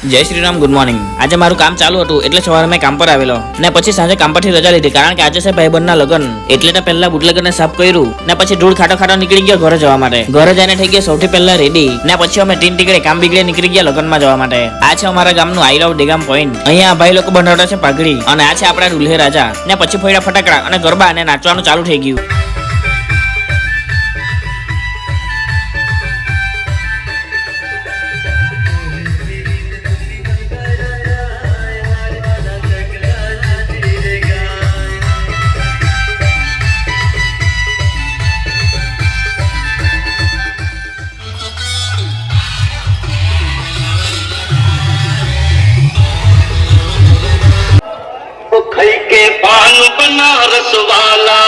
જય Shri Ram, good morning. આજે મારું કામ ચાલુ હતું એટલે સવારે મેં કામ પર આવેલો ને પછી સાંજે કામ પરથી રજા લીધી, કારણ કે આજે છે ભાઈબંધના લગ્ન। એટલે તો પહેલા બુટલેગરને સાફ કર્યું ને પછી ધૂળ ખાટો નીકળી ગયો ઘરે જવા માટે। ઘરે જઈને થઈ ગયા સૌથી પહેલા રેડી ને પછી અમે ટીન ટીકડે કામ બીગડે નીકળી ગયા લગ્નમાં જવા માટે। આ છે અમારા ગામનું આઈ લવ ડેગામ પોઈન્ટ। અહીંયા ભાઈ લોકો બનાવતા છે પાઘડી અને આ છે આપણા દુલ્હે રાજા ને પછી ફોડ્યા ફટાકડા અને ગરબા અને નાચવાનું ચાલુ થઈ ગયું। खई के पान बनारस वाला